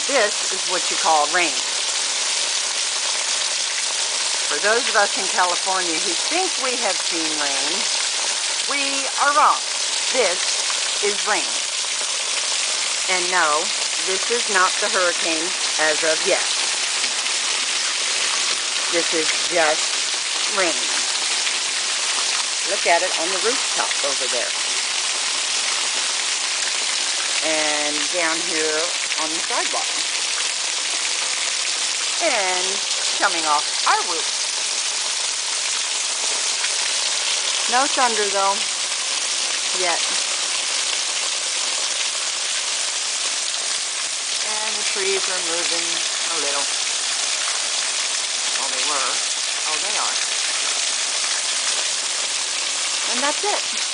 This is what you call rain. For those of us in California who think we have seen rain, we are wrong. This is rain. And no, this is not the hurricane as of yet. This is just rain. Look at it on the rooftop over there. And down here on the sidewalk. And coming off our roof. No thunder though, yet. And the trees are moving a little. Well, they were. Oh, they are. And that's it.